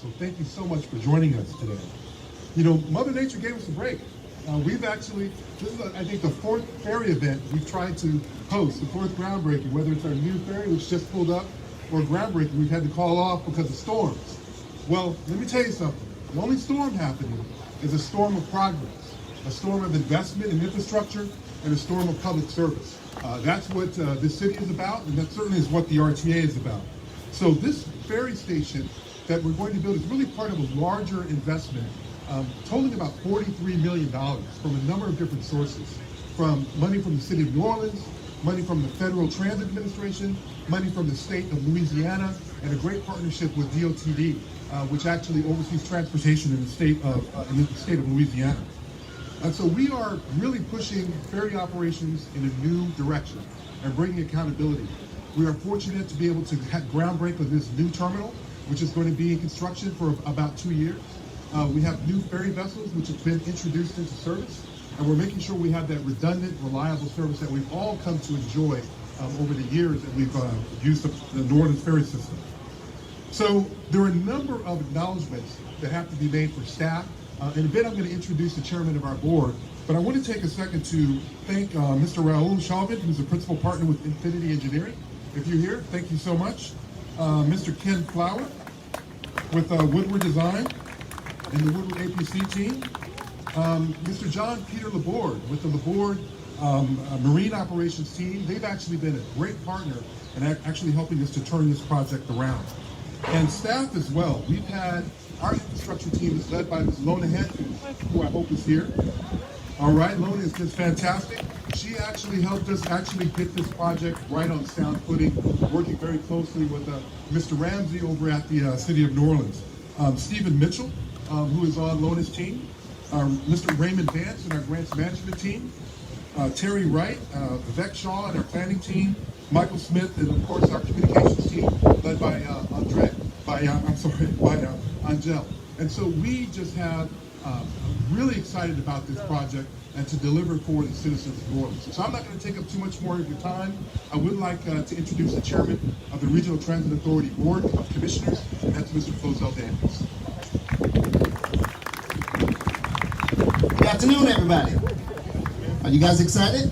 So thank you so much for joining us today. You know, Mother Nature gave us a break. We've actually, this is, I think, the fourth ferry event we've tried to host, the fourth groundbreaking, whether it's our new ferry, which just pulled up, or groundbreaking we've had to call off because of storms. Well, let me tell you something. The only storm happening is a storm of progress, a storm of investment in infrastructure, and a storm of public service. That's what this city is about, and that certainly is what the RTA is about. So this ferry station that we're going to build is really part of a larger investment totaling about $43 million from a number of different sources, from money from the city of New Orleans, money from the Federal Transit Administration, money from the state of Louisiana, and a great partnership with DOTD, which actually oversees transportation in the state of Louisiana. And so we are really pushing ferry operations in a new direction and bringing accountability. We are fortunate to be able to have groundbreak on this new terminal, which is going to be in construction for about 2 years. We have new ferry vessels which have been introduced into service, and we're making sure we have that redundant, reliable service that we've all come to enjoy over the years that we've used the New Orleans ferry system. So there are a number of acknowledgments that have to be made for staff. In a bit, I'm going to introduce the chairman of our board, but I want to take a second to thank Mr. Raul Chauvin, who's a principal partner with Infinity Engineering. If you're here, thank you so much. Mr. Ken Flower with Woodward Design and the Woodward APC team. Mr. John Peter Laborde with the Laborde Marine Operations team. They've actually been a great partner and actually helping us to turn this project around. And staff as well. We've had, our infrastructure team is led by Ms. Lona Head, who I hope is here. All right, Lona is just fantastic. She actually helped us get this project right on sound footing, working very closely with Mr. Ramsey over at the City of New Orleans. Stephen Mitchell, who is on Lona's team. Mr. Raymond Vance and our grants management team. Terry Wright, Vivek Shaw and our planning team. Michael Smith, and of course our communications team, led by Angel. And so we just have really excited about this project and to deliver for the citizens of New Orleans. So I'm not going to take up too much more of your time. I would like to introduce the chairman of the Regional Transit Authority Board of Commissioners, and that's Mr. Flozell Daniels. Good afternoon, everybody. Are you guys excited?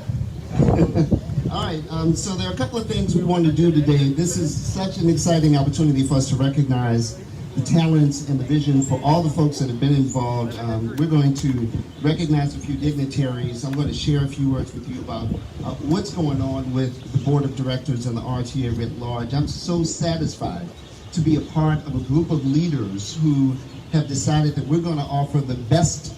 All right, so there are a couple of things we want to do today. This is such an exciting opportunity for us to recognize the talents and the vision for all the folks that have been involved. We're going to recognize a few dignitaries. I'm going to share a few words with you about what's going on with the Board of Directors and the RTA writ large. I'm so satisfied to be a part of a group of leaders who have decided that we're going to offer the best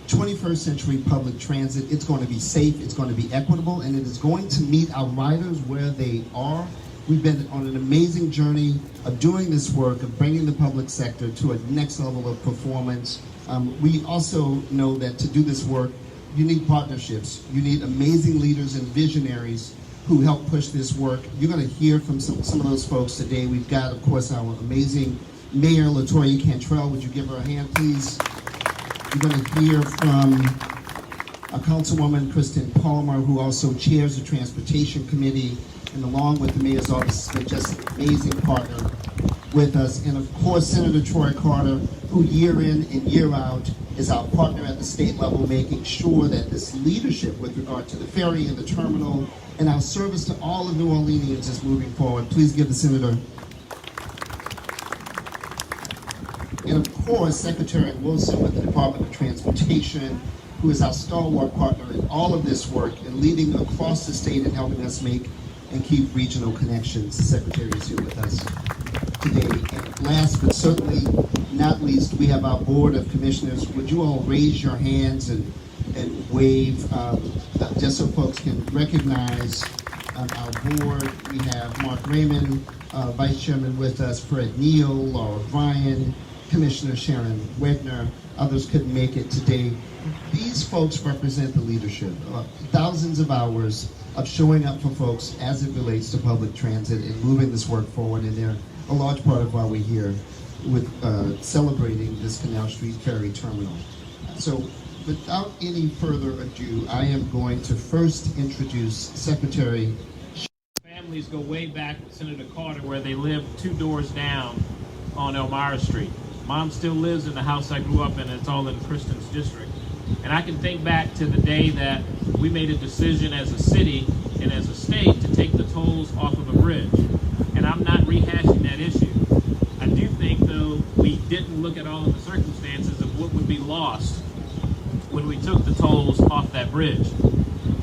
21st century public transit. It's going to be safe, it's going to be equitable, and it is going to meet our riders where they are. We've been on an amazing journey of doing this work, of bringing the public sector to a next level of performance. We also know that to do this work, you need partnerships. You need amazing leaders and visionaries who help push this work. You're going to hear from some of those folks today. We've got, of course, our amazing Mayor, LaToya Cantrell. Would you give her a hand, please? You're going to hear from a Councilwoman, Kristen Palmer, who also chairs the Transportation Committee, and along with the Mayor's Office, has been just an amazing partner with us. And of course, Senator Troy Carter, who year in and year out is our partner at the state level, making sure that this leadership with regard to the ferry and the terminal and our service to all of New Orleanians is moving forward. Please give the Senator. And of course, Secretary Wilson with the Department of Transportation, who is our stalwart partner in all of this work and leading across the state and helping us make and keep regional connections. The Secretary is here with us today. And last but certainly not least, we have our Board of Commissioners. Would you all raise your hands and wave just so folks can recognize our board? We have Mark Raymond, Vice Chairman with us, Fred Neal, Laura Bryan, Commissioner Sharon Wegner. Others couldn't make it today. These folks represent the leadership. Thousands of hours of showing up for folks as it relates to public transit and moving this work forward, and they're a large part of why we're here with celebrating this Canal Street Ferry Terminal. So without any further ado, I am going to first introduce Secretary. Families go way back with Senator Carter, where they lived 2 doors down on Elmira Street. Mom still lives in the house I grew up in. It's all in Kristen's district. And I can think back to the day that we made a decision as a city and as a state to take the tolls off of a bridge. And I'm not rehashing that issue. I do think, though, we didn't look at all of the circumstances of what would be lost when we took the tolls off that bridge.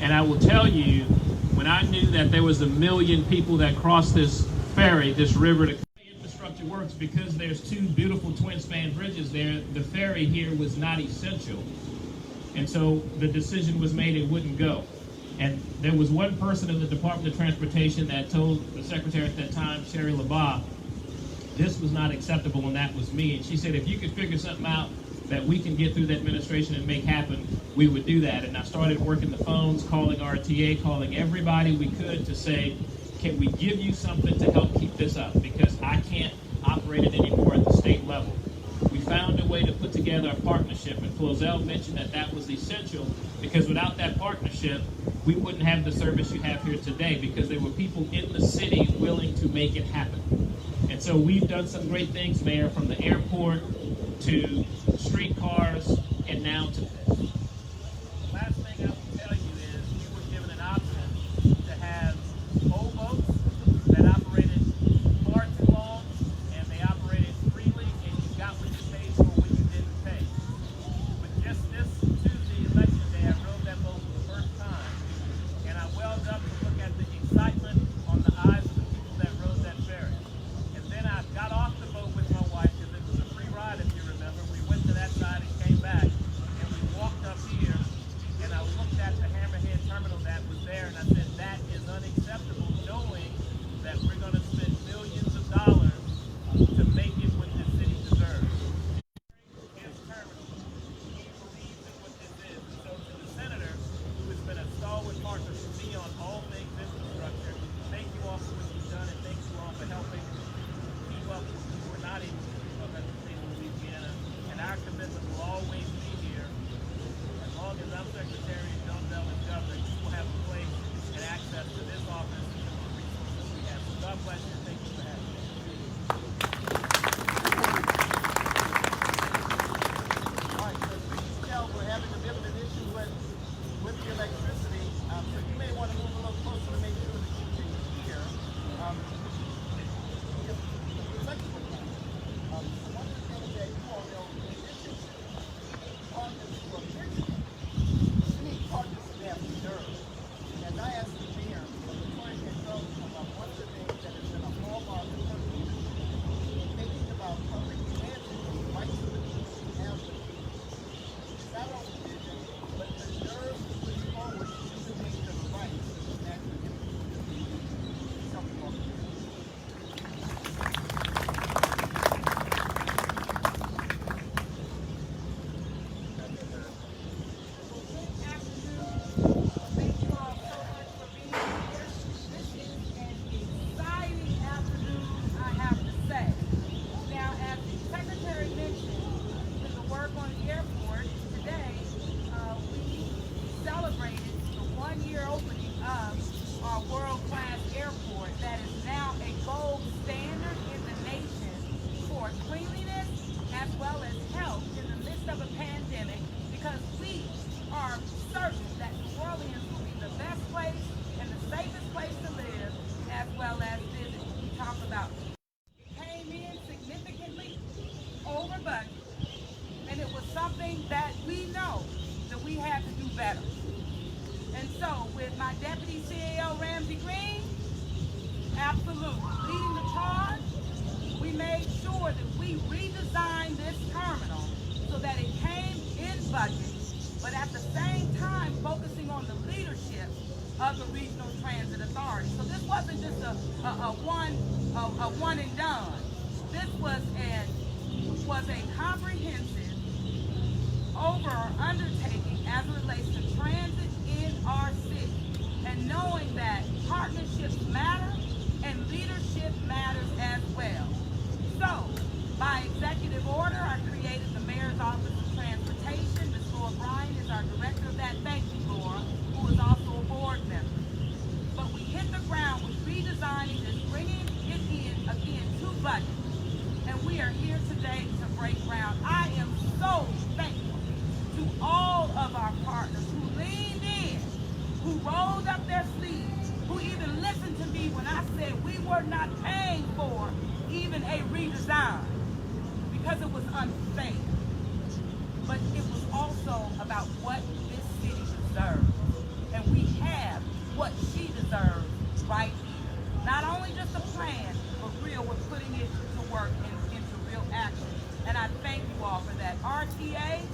And I will tell you, when I knew that there was 1 million people that crossed this ferry, this river, to infrastructure works, because there's 2 beautiful twin span bridges there, the ferry here was not essential. And so the decision was made it wouldn't go. And there was one person in the Department of Transportation that told the secretary at that time, Sherry LaBaugh, this was not acceptable, and that was me. And she said, if you could figure something out that we can get through the administration and make happen, we would do that. And I started working the phones, calling RTA, calling everybody we could to say, can we give you something to help keep this up? Because I can't operate it anymore at the state level. We found a way to put together a partnership, and Flozell mentioned that that was essential, because without that partnership, we wouldn't have the service you have here today, because there were people in the city willing to make it happen. And so we've done some great things, Mayor, from the airport to streetcars and now to this. Last thing I will tell you is we were given an option to have old boats that operated far too long, and they operated freely, and you got what you paid for when you didn't pay. But just this Tuesday, election day, I rode that boat for the first time, and I welled up to look at the excitement on the eyes of the people that rode that ferry. And then I got off the boat with my wife, because it was a free ride, if you remember. We went to that side and came back, and we walked up here, and I looked at the Hammerhead terminal that was there, and I said, that is unacceptable, knowing that we're going to spend millions of dollars to make it what this city deserves. His terminal, he believes in what this is. And so to the senator, who has been a stalwart partner for me on all things infrastructure, thank you all for what you've done, and thank you all for helping keep up what we were not able to keep up at the state of Louisiana. And our commitment will always be here. As long as I'm Secretary and John Bell is Governor, you will have a place and access to this office and to the resources we have. So God bless you. Thank you for having me. All right, so you can tell we're having a bit of an issue with the electricity. So you may want to move a little closer to make sure that you can hear. The electrical plan. One of the things that you all know, in addition to partners who are Michigan, we need partners who have nerve. As I asked the mayor of the Torrey Control about one of the things that has been a hallmark of her leadership, thinking about public transit and the rights of the people who have the people. It's not only vision, but the nerve to push forward to do the things that are right and to improve the community. Something more. Thank you all so much for being here. This is an exciting afternoon, I have to say. Now, as the Secretary mentioned, with the work on the airport, today we celebrated the 1-year opening of our world-class airport that is now a gold standard in the nation for cleanliness as well as health in the midst of a pandemic, because we are certain that New Orleans will be the best place and the safest place to live as well as visit. We talk about it came in significantly over budget, and it was something that we know that we had to do better. And so with my Deputy CEO Ramsey Green, absolutely leading the charge, we made sure that we redesigned this terminal so that it came in budget, but at the same time focusing on the leadership of the Regional Transit Authority. So this wasn't just a one and done. This was a comprehensive undertaking as it relates to transit in our city, and knowing that partnerships matter and leadership matters as well. So, by executive order, I created the Mayor's Office of Transportation. Ms. Laura Bryan is our director of that. Thank you, Laura, who is also a board member. But we hit the ground with redesigning this, bringing it in again to budget. And we are here today to break were not paying for even a redesign because it was unfair. But it was also about what this city deserves. And we have what she deserves right here. Not only just a plan, but real, we're putting it to work and into real action. And I thank you all for that. RTA,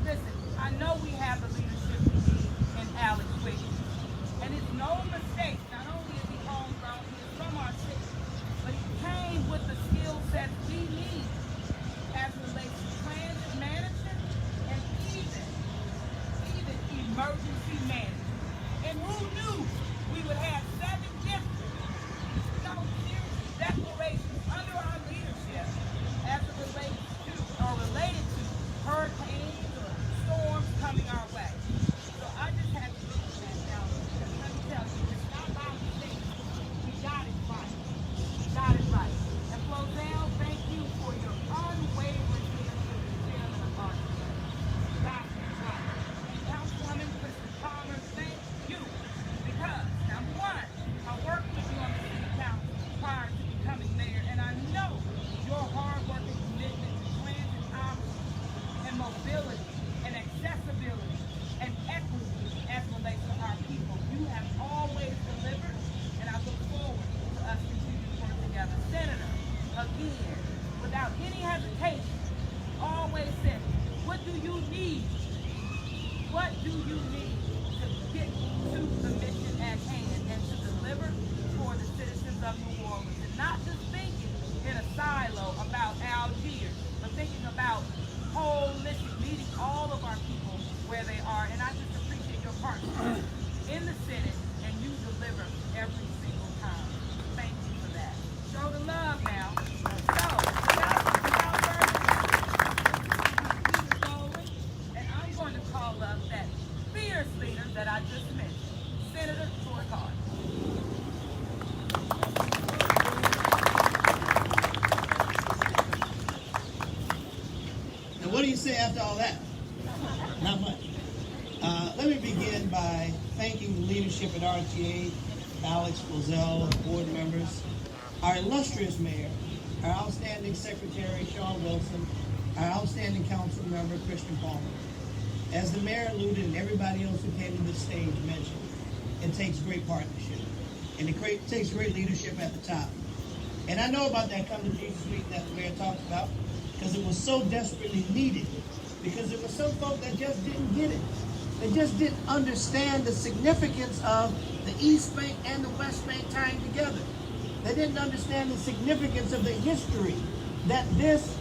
listen, I know we have the leadership we need in Alex Wiggins. And it's no mistake, not only is he homegrown, he is from our city, but he came with the skill sets we need as it relates to transit management and even emergency management. And who knew we would have 7 districts? No serious declarations under our leadership as it relates to or related to hurricanes or storms coming our way. So I just had to look at that now. Because let me tell you, it's not about the things. We got it right. We got it right. And Flozell, thank you for your unwavering leadership as chairman of our committee. Got it right. And Councilwoman Kristen Palmer, thank you. Because, number one, I worked with you on the city council prior to becoming mayor, and I know your hard work and commitment to transit options and mobility and accessibility and equity as it relates to our people. You have always delivered, and I look forward to us continuing to work together. Senator, again, without any hesitation, always said, what do you need? What do you need to get to the mission at hand and to deliver for the citizens of New Orleans? And not just thinking in a silo about Algiers, but thinking about holistic, meeting all of our people where they are. And I just appreciate your partnership in the Senate, and you deliver every single time. Thank you for that. Show the love now. So, without further ado, and I'm going to call up that fierce leader that I just mentioned, Senator Troy Carter. Now, what do you say after all that? Not much. Let me begin by thanking the leadership at RTA, Alex, Flozell, board members, our illustrious mayor, our outstanding secretary, Sean Wilson, our outstanding council member, Christian Palmer. As the mayor alluded and everybody else who came to the stage mentioned, it takes great partnership. And it takes great leadership at the top. And I know about that Come to Jesus Week that the mayor talked about, because it was so desperately needed. Because there were some folk that just didn't get it. They just didn't understand the significance of the East Bank and the West Bank tying together. They didn't understand the significance of the history that this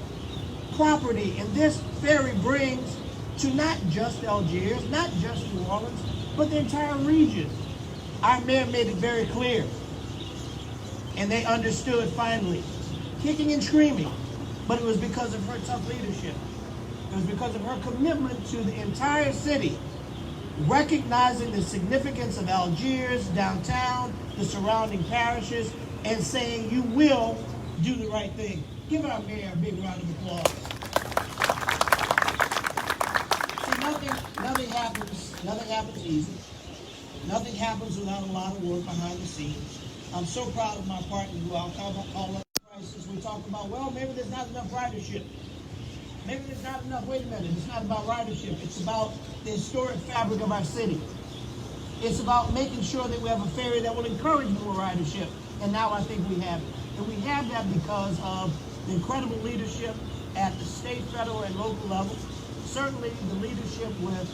property and this ferry brings to not just Algiers, not just New Orleans, but the entire region. Our mayor made it very clear. And they understood finally, kicking and screaming. But it was because of her tough leadership. It was because of her commitment to the entire city, recognizing the significance of Algiers, downtown, the surrounding parishes, and saying you will do the right thing. Give our mayor a big round of applause. See, nothing happens easy. Nothing happens without a lot of work behind the scenes. I'm so proud of my partner who I'll call up crisis. We talk about, well, maybe there's not enough ridership. Maybe there's not enough, wait a minute, it's not about ridership. It's about the historic fabric of our city. It's about making sure that we have a ferry that will encourage more ridership. And now I think we have it. And we have that because of the incredible leadership at the state, federal, and local level. Certainly the leadership with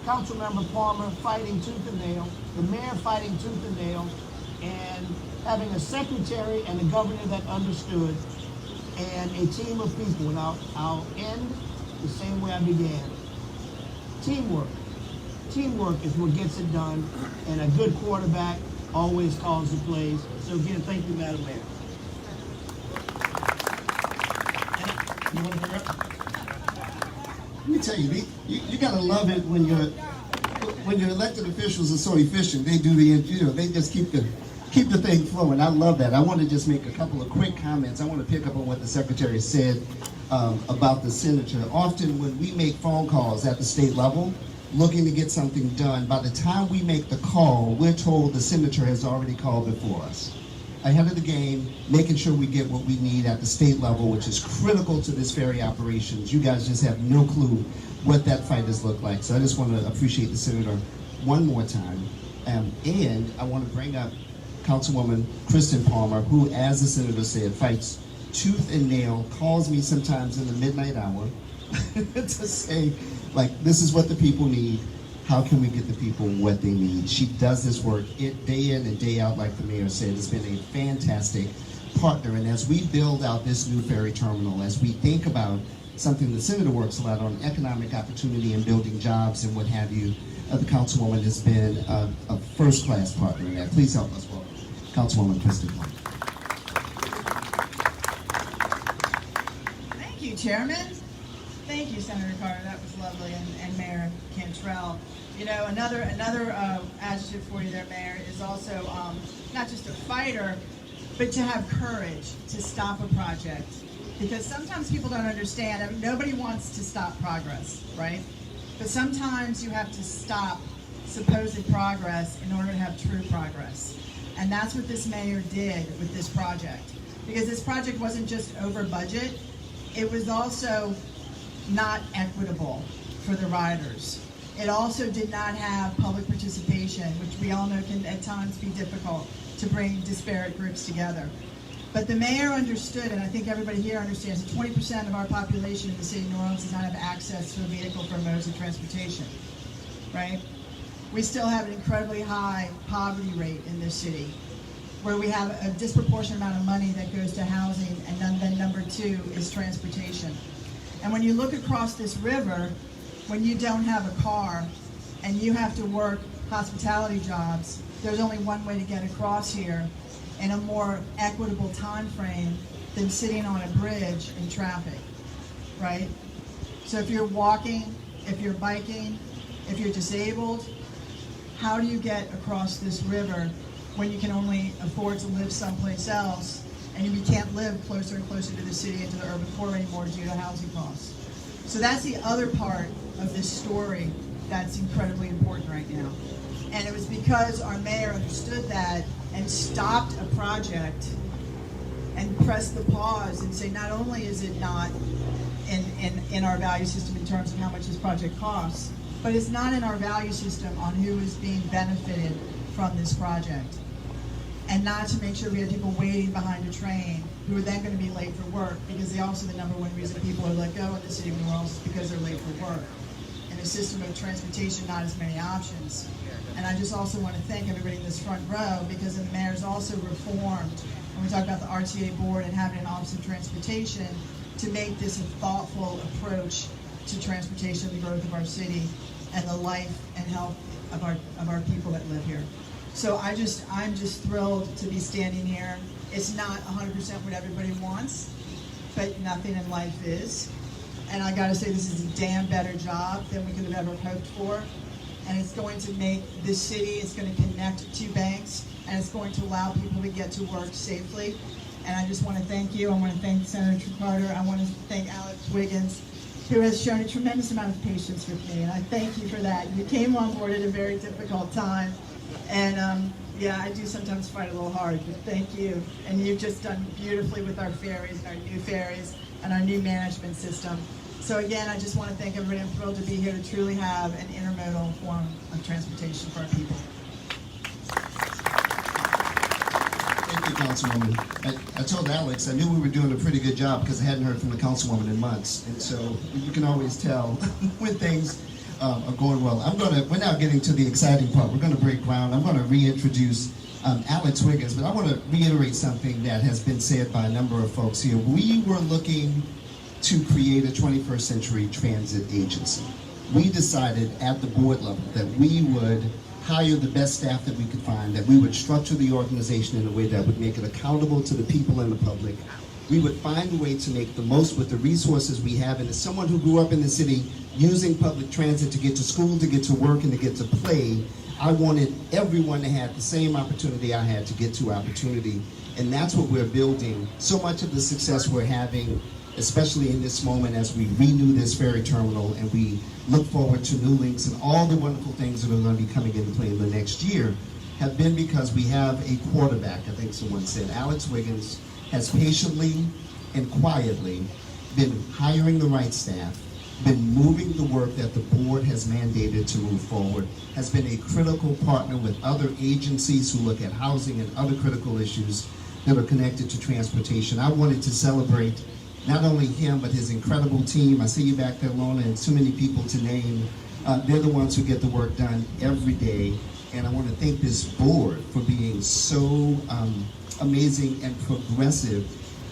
Councilmember Palmer fighting tooth and nail, the mayor fighting tooth and nail, and having a secretary and a governor that understood, and a team of people. And I'll end the same way I began. Teamwork. Teamwork is what gets it done, and a good quarterback always calls the plays. So again, thank you, Madam Mayor. You want to hurry up? Let me tell you, you gotta love it when your elected officials are so efficient. They do they just keep the thing flowing. I love that. I want to just make a couple of quick comments. I want to pick up on what the secretary said about the senator. Often when we make phone calls at the state level, looking to get something done, by the time we make the call, we're told the senator has already called before us. ahead of the game, making sure we get what we need at the state level, which is critical to this ferry operations. You guys just have no clue what that fight has looked like. So I just want to appreciate the senator one more time. And I want to bring up Councilwoman Kristen Palmer, who, as the senator said, fights tooth and nail, calls me sometimes in the midnight hour to say, like, this is what the people need. How can we get the people what they need? She does this work day in and day out, like the mayor said. It's been a fantastic partner. And as we build out this new ferry terminal, as we think about something the senator works a lot on, economic opportunity and building jobs and what have you, the councilwoman has been a first-class partner in that. Please help us welcome Councilwoman Kristen Palmer. Thank you, Chairman. Thank you, Senator Carter. That was lovely, and Mayor Cantrell. You know, another adjective for you there, Mayor, is also not just a fighter, but to have courage to stop a project. Because sometimes people don't understand. I mean, nobody wants to stop progress, right? But sometimes you have to stop supposed progress in order to have true progress. And that's what this mayor did with this project. Because this project wasn't just over budget, it was also not equitable for the riders. It also did not have public participation, which we all know can at times be difficult to bring disparate groups together. But the mayor understood, and I think everybody here understands, that 20% of our population in the city of New Orleans does not have access to a vehicle for modes of transportation, right? We still have an incredibly high poverty rate in this city, where we have a disproportionate amount of money that goes to housing, and then number two is transportation. And when you look across this river, when you don't have a car and you have to work hospitality jobs, there's only one way to get across here in a more equitable time frame than sitting on a bridge in traffic, right? So if you're walking, if you're biking, if you're disabled, how do you get across this river when you can only afford to live someplace else and you can't live closer and closer to the city and to the urban core anymore due to housing costs? So that's the other part of this story that's incredibly important right now. And it was because our mayor understood that and stopped a project and pressed the pause and say, not only is it not in our value system in terms of how much this project costs, but it's not in our value system on who is being benefited from this project. And not to make sure we have people waiting behind a train who are then going to be late for work, because they also the number one reason people are let go in the city of New Orleans is because they're late for work. And a system of transportation, not as many options. And I just also want to thank everybody in this front row, because the mayor's also reformed, when we talk about the RTA board and having an office of transportation, to make this a thoughtful approach to transportation, the growth of our city, and the life and health of our people that live here. So I'm just thrilled to be standing here. It's not 100% what everybody wants, but nothing in life is. And I gotta say, this is a damn better job than we could have ever hoped for. And it's going to make this city, it's going to connect two banks, and it's going to allow people to get to work safely. And I just want to thank you. I want to thank Senator Carter. I want to thank Alex Wiggins, who has shown a tremendous amount of patience with me. And I thank you for that. You came on board at a very difficult time. And yeah, I do sometimes fight a little hard, but thank you. And you've just done beautifully with our ferries and our new ferries and our new management system. So again, I just want to thank everybody. I'm thrilled to be here to truly have an intermodal form of transportation for our people. Thank you, Councilwoman. I told Alex I knew we were doing a pretty good job because I hadn't heard from the Councilwoman in months. And so you can always tell when things are going well. We're now getting to the exciting part. We're going to break ground. I'm going to reintroduce Alex Wiggins, but I want to reiterate something that has been said by a number of folks here. We were looking to create a 21st century transit agency. We decided at the board level that we would hire the best staff that we could find, that we would structure the organization in a way that would make it accountable to the people and the public. We would find a way to make the most with the resources we have. And as someone who grew up in the city using public transit to get to school, to get to work, and to get to play, I wanted everyone to have the same opportunity I had to get to opportunity. And that's what we're building. So much of the success we're having, especially in this moment as we renew this ferry terminal and we look forward to new links and all the wonderful things that are going to be coming into play in the next year, have been because we have a quarterback, I think someone said. Alex Wiggins has patiently and quietly been hiring the right staff, been moving the work that the board has mandated to move forward, has been a critical partner with other agencies who look at housing and other critical issues that are connected to transportation. I wanted to celebrate not only him, but his incredible team. I see you back there, Lorna, and too many people to name. They're the ones who get the work done every day. And I want to thank this board for being so amazing and progressive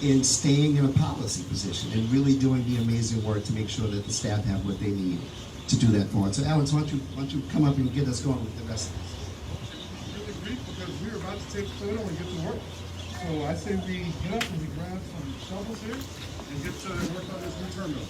in staying in a policy position and really doing the amazing work to make sure that the staff have what they need to do that for us. So Alex, why don't you come up and get us going with the rest of this? Really brief because we're about to take photo and get to work. So I say we get up and we grab some shovels here and get to work on this new terminal.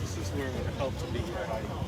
This is where it would help to be right.